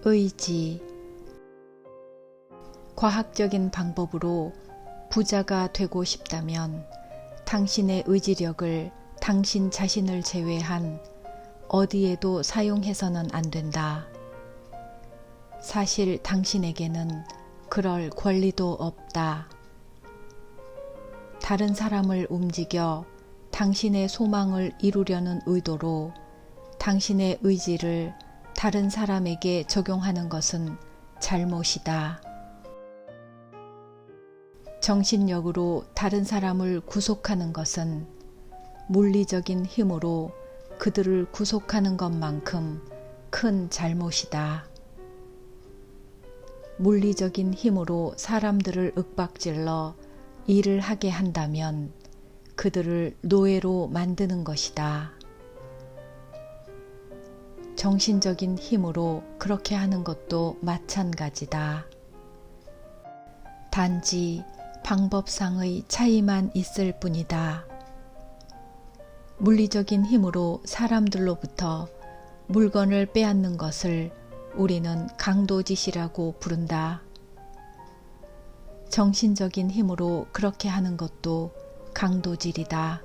의지. 과학적인 방법으로 부자가 되고 싶다면 당신의 의지력을 당신 자신을 제외한 어디에도 사용해서는 안 된다. 사실 당신에게는 그럴 권리도 없다. 다른 사람을 움직여 당신의 소망을 이루려는 의도로 당신의 의지를 다른 사람에게 적용하는 것은 잘못이다. 정신력으로 다른 사람을 구속하는 것은 물리적인 힘으로 그들을 구속하는 것만큼 큰 잘못이다. 물리적인 힘으로 사람들을 윽박질러 일을 하게 한다면 그들을 노예로 만드는 것이다. 정신적인 힘으로 그렇게 하는 것도 마찬가지다. 단지 방법상의 차이만 있을 뿐이다. 물리적인 힘으로 사람들로부터 물건을 빼앗는 것을 우리는 강도짓이라고 부른다. 정신적인 힘으로 그렇게 하는 것도 강도질이다.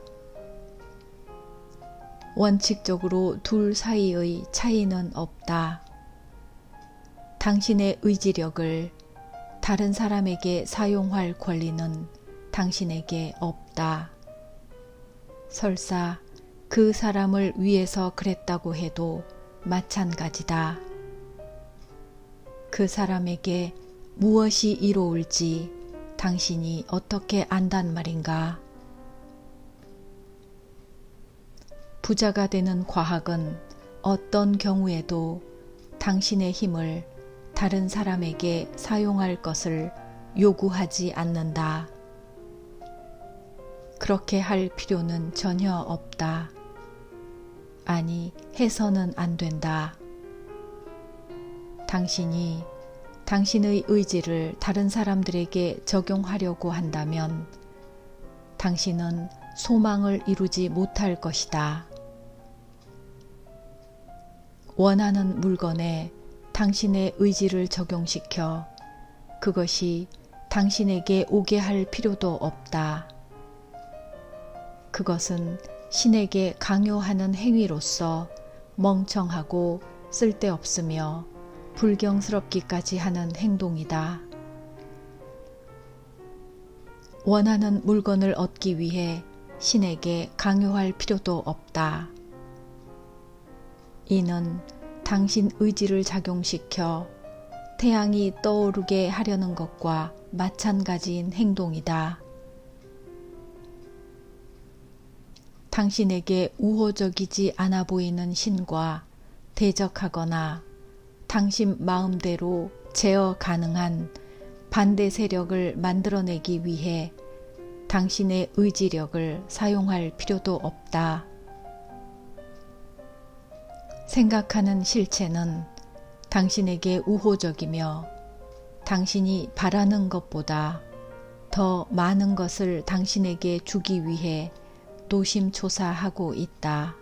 원칙적으로 둘 사이의 차이는 없다. 당신의 의지력을 다른 사람에게 사용할 권리는 당신에게 없다. 설사 그 사람을 위해서 그랬다고 해도 마찬가지다. 그 사람에게 무엇이 이로울지 당신이 어떻게 안단 말인가? 부자가 되는 과학은 어떤 경우에도 당신의 힘을 다른 사람에게 사용할 것을 요구하지 않는다. 그렇게 할 필요는 전혀 없다. 아니, 해서는 안 된다. 당신이 당신의 의지를 다른 사람들에게 적용하려고 한다면 당신은 소망을 이루지 못할 것이다. 원하는 물건에 당신의 의지를 적용시켜 그것이 당신에게 오게 할 필요도 없다. 그것은 신에게 강요하는 행위로서 멍청하고 쓸데없으며 불경스럽기까지 하는 행동이다. 원하는 물건을 얻기 위해 신에게 강요할 필요도 없다. 이는 당신 의지를 작용시켜 태양이 떠오르게 하려는 것과 마찬가지인 행동이다. 당신에게 우호적이지 않아 보이는 신과 대적하거나 당신 마음대로 제어 가능한 반대 세력을 만들어내기 위해 당신의 의지력을 사용할 필요도 없다. 생각하는 실체는 당신에게 우호적이며 당신이 바라는 것보다 더 많은 것을 당신에게 주기 위해 노심초사하고 있다.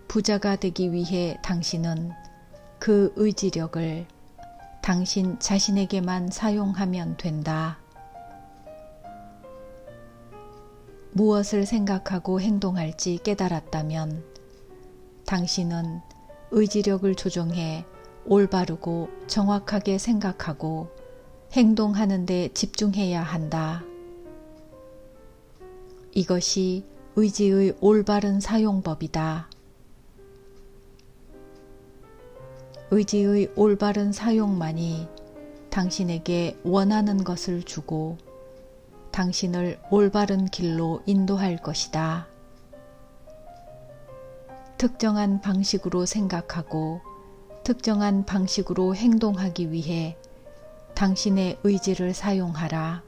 부자가 되기 위해 당신은 그 의지력을 당신 자신에게만 사용하면 된다. 무엇을 생각하고 행동할지 깨달았다면 당신은 의지력을 조정해 올바르고 정확하게 생각하고 행동하는 데 집중해야 한다. 이것이 의지의 올바른 사용법이다. 의지의 올바른 사용만이 당신에게 원하는 것을 주고 당신을 올바른 길로 인도할 것이다. 특정한 방식으로 생각하고 특정한 방식으로 행동하기 위해 당신의 의지를 사용하라.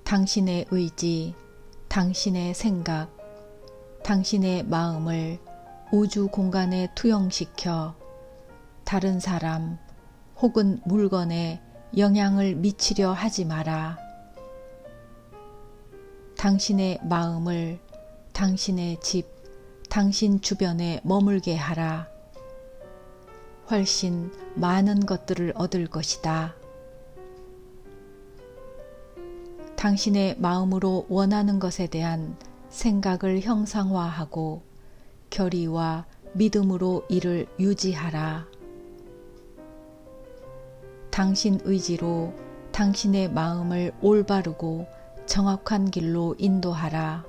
당신의 의지, 당신의 생각, 당신의 마음을 우주 공간에 투영시켜 다른 사람 혹은 물건에 영향을 미치려 하지 마라. 당신의 마음을 당신의 집, 당신 주변에 머물게 하라. 훨씬 많은 것들을 얻을 것이다. 당신의 마음으로 원하는 것에 대한 생각을 형상화하고 결의와 믿음으로 이를 유지하라. 당신 의지로 당신의 마음을 올바르고 정확한 길로 인도하라.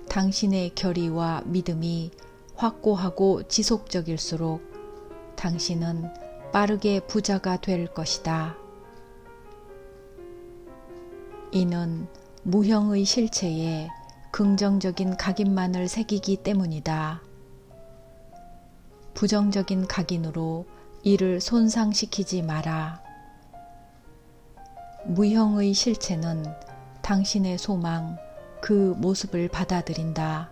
당신의 결의와 믿음이 확고하고 지속적일수록 당신은 빠르게 부자가 될 것이다. 이는 무형의 실체에 긍정적인 각인만을 새기기 때문이다. 부정적인 각인으로 이를 손상시키지 마라. 무형의 실체는 당신의 소망, 그 모습을 받아들인다.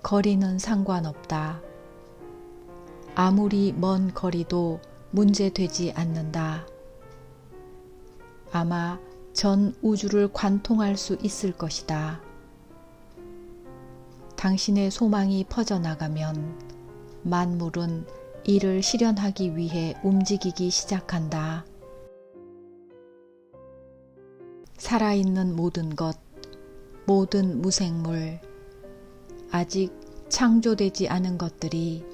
거리는 상관없다. 아무리 먼 거리도 문제되지 않는다. 아마 전 우주를 관통할 수 있을 것이다. 당신의 소망이 퍼져나가면 만물은 이를 실현하기 위해 움직이기 시작한다. 살아있는 모든 것, 모든 무생물, 아직 창조되지 않은 것들이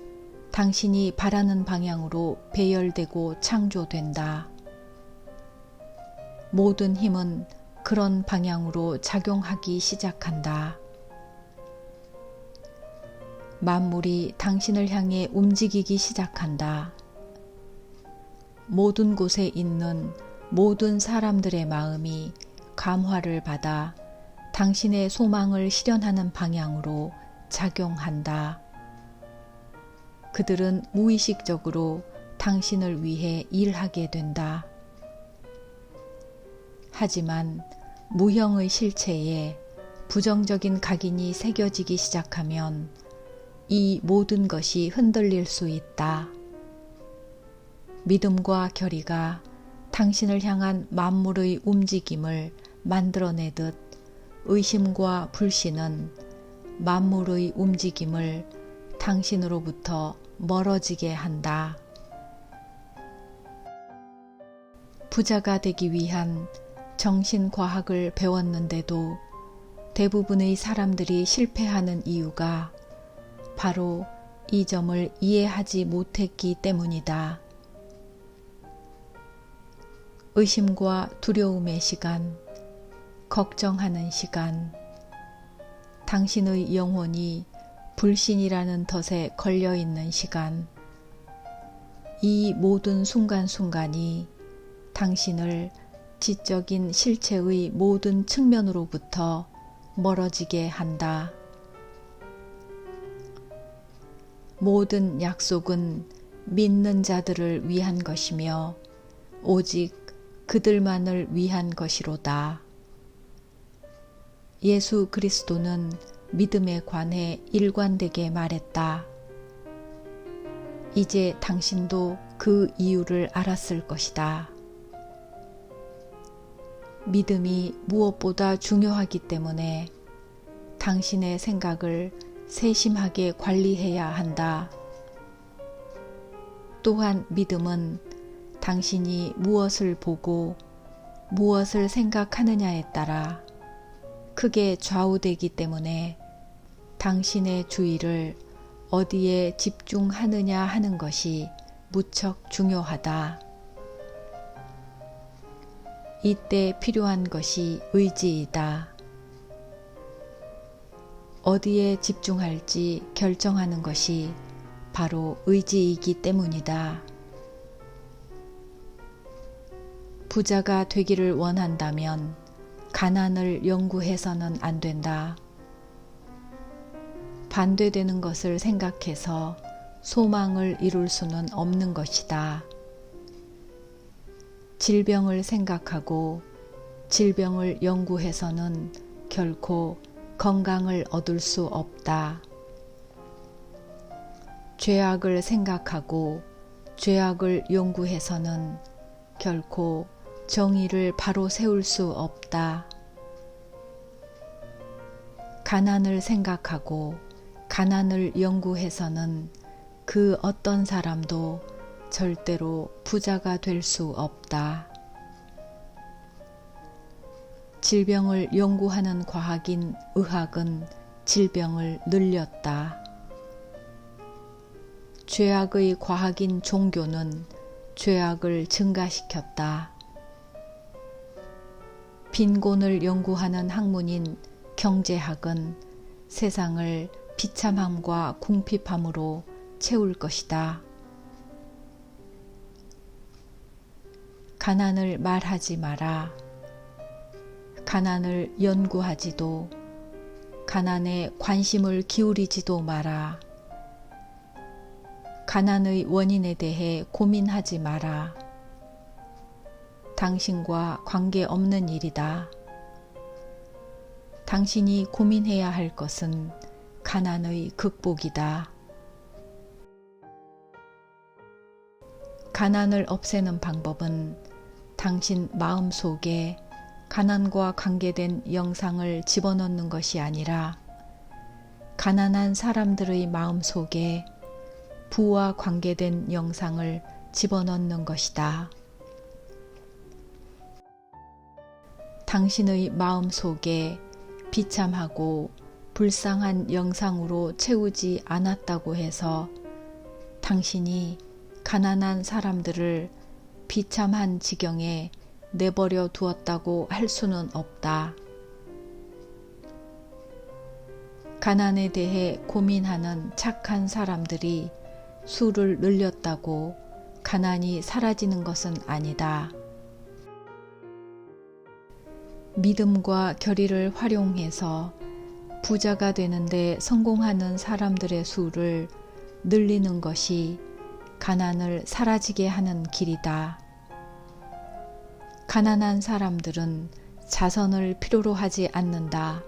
당신이 바라는 방향으로 배열되고 창조된다. 모든 힘은 그런 방향으로 작용하기 시작한다. 만물이 당신을 향해 움직이기 시작한다. 모든 곳에 있는 모든 사람들의 마음이 감화를 받아 당신의 소망을 실현하는 방향으로 작용한다. 그들은 무의식적으로 당신을 위해 일하게 된다. 하지만 무형의 실체에 부정적인 각인이 새겨지기 시작하면 이 모든 것이 흔들릴 수 있다. 믿음과 결의가 당신을 향한 만물의 움직임을 만들어내듯 의심과 불신은 만물의 움직임을 당신으로부터 멀어지게 한다. 부자가 되기 위한 정신과학을 배웠는데도 대부분의 사람들이 실패하는 이유가 바로 이 점을 이해하지 못했기 때문이다. 의심과 두려움의 시간, 걱정하는 시간, 당신의 영혼이 불신이라는 덫에 걸려있는 시간, 이 모든 순간순간이 당신을 지적인 실체의 모든 측면으로부터 멀어지게 한다. 모든 약속은 믿는 자들을 위한 것이며 오직 그들만을 위한 것이로다. 예수 그리스도는 믿음에 관해 일관되게 말했다. 이제 당신도 그 이유를 알았을 것이다. 믿음이 무엇보다 중요하기 때문에 당신의 생각을 세심하게 관리해야 한다. 또한 믿음은 당신이 무엇을 보고 무엇을 생각하느냐에 따라 크게 좌우되기 때문에 당신의 주의를 어디에 집중하느냐 하는 것이 무척 중요하다. 이때 필요한 것이 의지이다. 어디에 집중할지 결정하는 것이 바로 의지이기 때문이다. 부자가 되기를 원한다면 가난을 연구해서는 안 된다. 반대되는 것을 생각해서 소망을 이룰 수는 없는 것이다. 질병을 생각하고 질병을 연구해서는 결코 건강을 얻을 수 없다. 죄악을 생각하고 죄악을 연구해서는 결코 정의를 바로 세울 수 없다. 가난을 생각하고 가난을 연구해서는 그 어떤 사람도 절대로 부자가 될 수 없다. 질병을 연구하는 과학인 의학은 질병을 늘렸다. 죄악의 과학인 종교는 죄악을 증가시켰다. 빈곤을 연구하는 학문인 경제학은 세상을 비참함과 궁핍함으로 채울 것이다. 가난을 말하지 마라. 가난을 연구하지도, 가난에 관심을 기울이지도 마라. 가난의 원인에 대해 고민하지 마라. 당신과 관계없는 일이다. 당신이 고민해야 할 것은 가난의 극복이다. 가난을 없애는 방법은 당신 마음속에 가난과 관계된 영상을 집어넣는 것이 아니라 가난한 사람들의 마음속에 부와 관계된 영상을 집어넣는 것이다. 당신의 마음속에 비참하고 불쌍한 영상으로 채우지 않았다고 해서 당신이 가난한 사람들을 비참한 지경에 내버려 두었다고 할 수는 없다. 가난에 대해 고민하는 착한 사람들이 수를 늘렸다고 가난이 사라지는 것은 아니다. 믿음과 결의를 활용해서 부자가 되는데 성공하는 사람들의 수를 늘리는 것이 가난을 사라지게 하는 길이다. 가난한 사람들은 자선을 필요로 하지 않는다.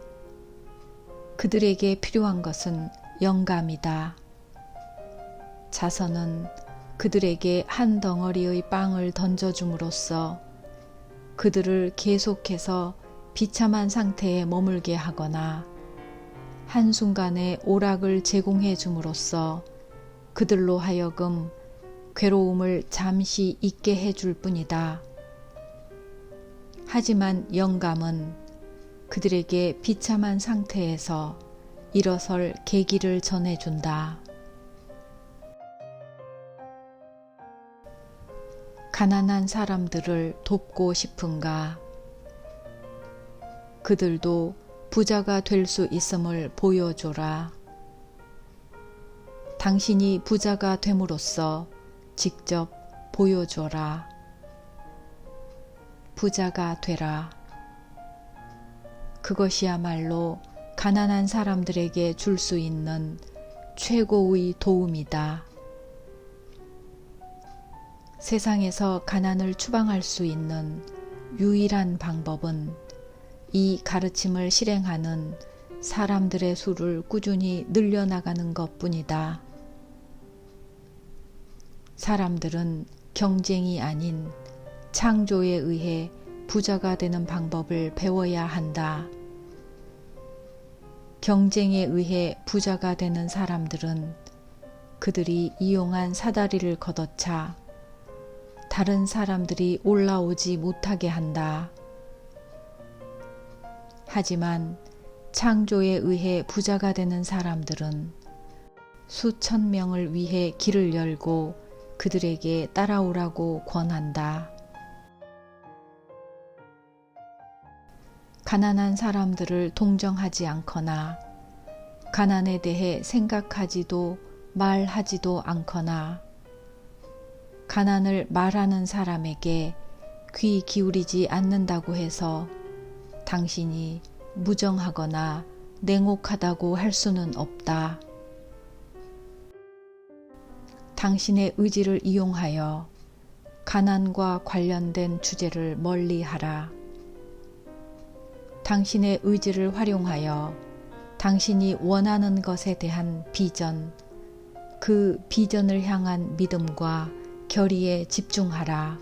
그들에게 필요한 것은 영감이다. 자선은 그들에게 한 덩어리의 빵을 던져줌으로써 그들을 계속해서 비참한 상태에 머물게 하거나 한순간의 오락을 제공해 줌으로써 그들로 하여금 괴로움을 잠시 잊게 해줄 뿐이다. 하지만 영감은 그들에게 비참한 상태에서 일어설 계기를 전해준다. 가난한 사람들을 돕고 싶은가? 그들도 부자가 될 수 있음을 보여줘라. 당신이 부자가 됨으로써 직접 보여줘라. 부자가 되라. 그것이야말로 가난한 사람들에게 줄 수 있는 최고의 도움이다. 세상에서 가난을 추방할 수 있는 유일한 방법은 이 가르침을 실행하는 사람들의 수를 꾸준히 늘려나가는 것뿐이다. 사람들은 경쟁이 아닌 창조에 의해 부자가 되는 방법을 배워야 한다. 경쟁에 의해 부자가 되는 사람들은 그들이 이용한 사다리를 걷어차 다른 사람들이 올라오지 못하게 한다. 하지만 창조에 의해 부자가 되는 사람들은 수천 명을 위해 길을 열고 그들에게 따라오라고 권한다. 가난한 사람들을 동정하지 않거나 가난에 대해 생각하지도 말하지도 않거나 가난을 말하는 사람에게 귀 기울이지 않는다고 해서 당신이 무정하거나 냉혹하다고 할 수는 없다. 당신의 의지를 이용하여 가난과 관련된 주제를 멀리하라. 당신의 의지를 활용하여 당신이 원하는 것에 대한 비전, 그 비전을 향한 믿음과 결의에 집중하라.